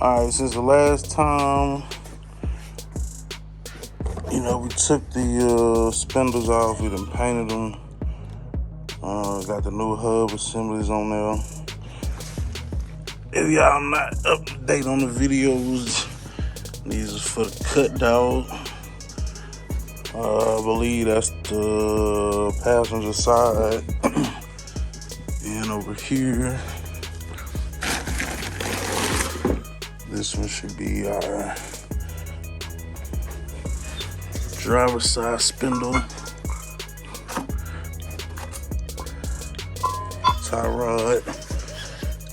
Alright, since the last time, you know, we took the spindles off, we done painted them. Got the new hub assemblies on there. If y'all not up to date on the videos, these is for the cut dog. I believe that's the passenger side. And over here, this one should be our driver's side spindle.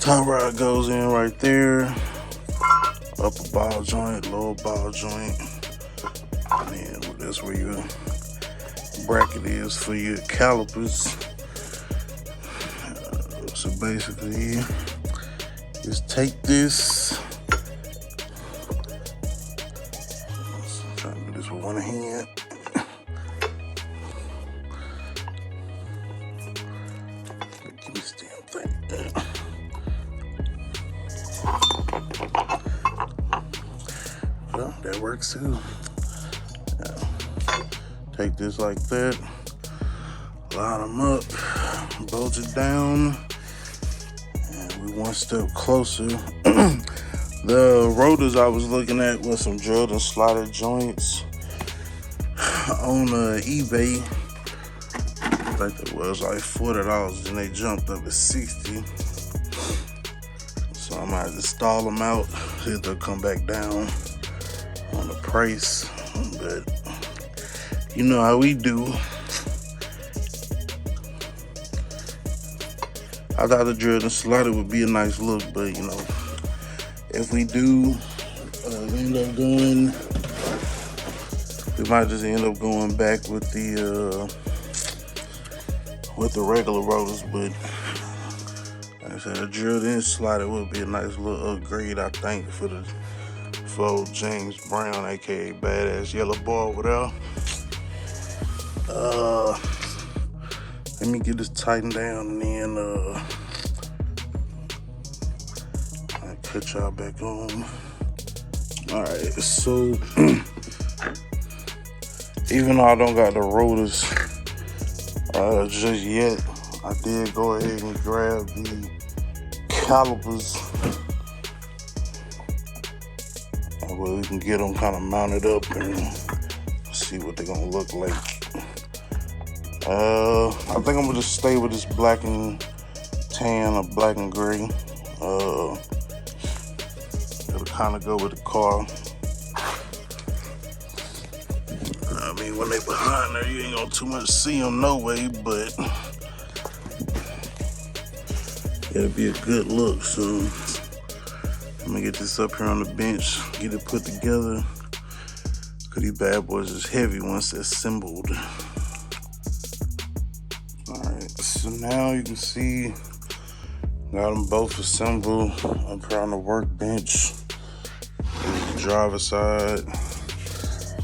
Tie rod goes in right there. Upper ball joint, lower ball joint. And that's where your bracket is for your calipers. So basically, just take this. I'm trying to do this with one hand. Give me this damn thing. Well, that works too. Take this like that, line them up, bolt it down, and we one step closer. The rotors I was looking at was some drilled and slotted joints on eBay. I think it was like $40, and they jumped up to $60. So I might have to stall them out, see if they'll come back down on the price, but you know how we do. I thought the drilled and slotted would be a nice look, but you know, if we do end up going, we might just end up going back with the regular rotors. But like I said, the drilled and slotted would be a nice little upgrade, I think, for old James Brown, aka Badass Yellow Boy over there. Let me get this tightened down, and then I'll cut y'all back on. Alright, so even though I don't got the rotors just yet, I did go ahead and grab the calipers, and we can get them kind of mounted up and see what they're gonna look like. I think I'm gonna just stay with this black and tan or black and gray. It'll kind of go with the car. I mean, when they behind there, you ain't gonna too much see them no way, but it'll be a good look. So I'm gonna get this up here on the bench, get it put together, cause these bad boys is heavy once they're assembled. So now you can see, got them both assembled up here on the workbench. There's the driver's side,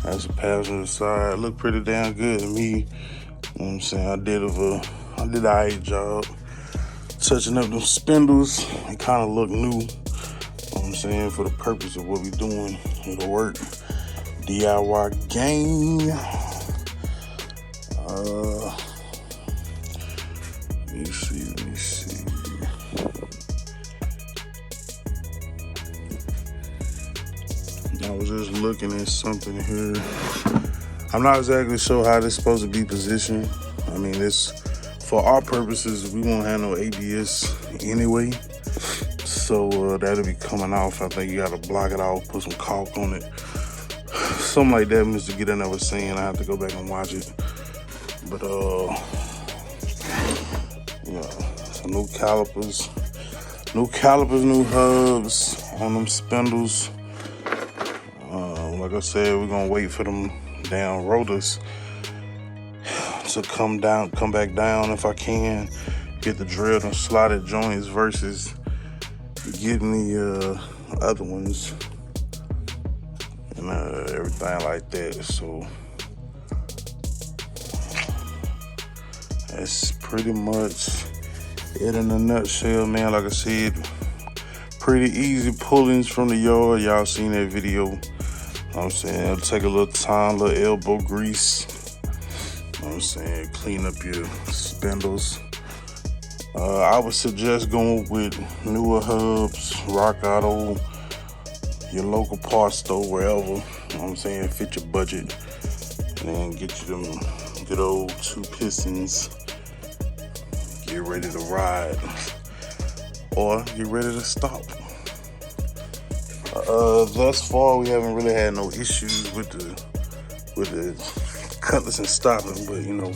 that's the passenger side. Look pretty damn good to me. You know what I'm saying? I did an alright job touching up them spindles. They kind of look new. You know what I'm saying? For the purpose of what we're doing, it'll work. DIY gang. Let me see. I was just looking at something here. I'm not exactly sure how this is supposed to be positioned. I mean, it's for our purposes, we won't have no ABS anyway. So that'll be coming off. I think you gotta block it off, put some caulk on it. Something like that, Mr. Get never saying. I have to go back and watch it. But yeah, so new calipers, new hubs on them spindles. Like I said, we're gonna wait for them damn rotors to come back down if I can. Get the drilled and slotted joints versus getting the other ones and everything like that. So that's pretty much it in a nutshell, man. Like I said, pretty easy pullings from the yard. Y'all seen that video. You know what I'm saying? It'll take a little time, a little elbow grease. You know what I'm saying? Clean up your spindles. I would suggest going with newer hubs, Rock Auto, your local parts store, wherever. You know what I'm saying? Fit your budget. And then get you them good old 2 pistons. Get ready to ride. Or get ready to stop. Thus far, we haven't really had no issues with the cutlass and stopping, but you know,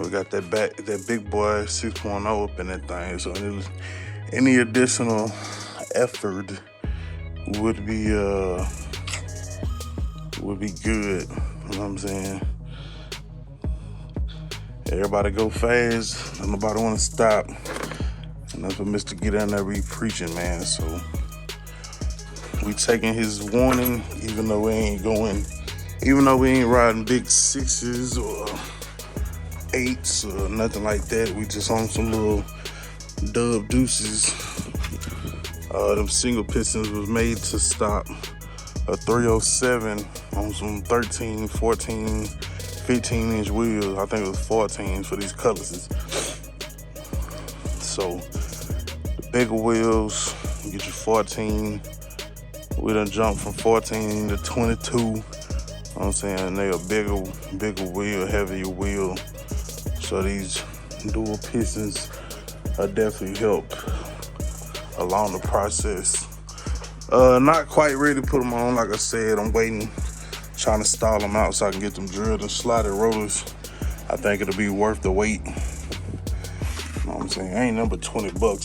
we got that big boy 6.0 up in that thing. So any additional effort would be good. You know what I'm saying? Everybody go fast. Nobody want to stop. And that's what Mr. Get Down There be preaching, man. So we taking his warning, even though we ain't riding big 6s or 8s or nothing like that. We just on some little dub deuces. Them single pistons was made to stop a 307 on some 13, 14, 15-inch wheels. I think it was 14s for these cutlasses. So the bigger wheels, you get your 14. We done jumped from 14 to 22. You know what I'm saying? They a bigger wheel, heavier wheel. So these dual pistons definitely help along the process. Not quite ready to put them on. Like I said, I'm waiting, trying to stall them out so I can get them drilled and slotted rotors. I think it'll be worth the wait. You know what I'm saying? Ain't nothing but $20, but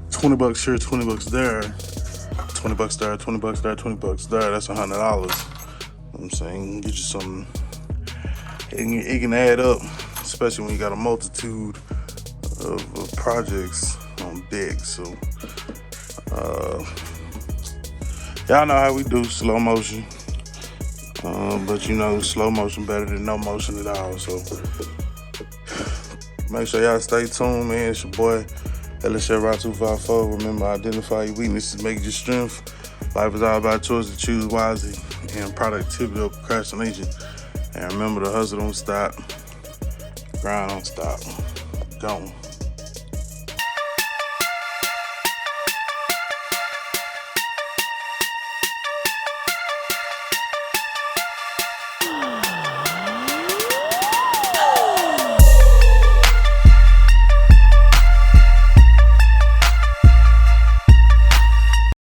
$20 here, $20 there. $20 there, $20 there, $20 there. That's $100. You know what I'm saying? Get you something. It can add up, especially when you got a multitude of projects on deck. So y'all know how we do slow motion, but you know, slow motion better than no motion at all. So make sure y'all stay tuned, man. It's your boy LQ4. Remember, identify your weaknesses, make your strength. Life is all about choices to choose wisely and productivity over procrastination. And remember, the hustle don't stop, grind don't stop. Gone.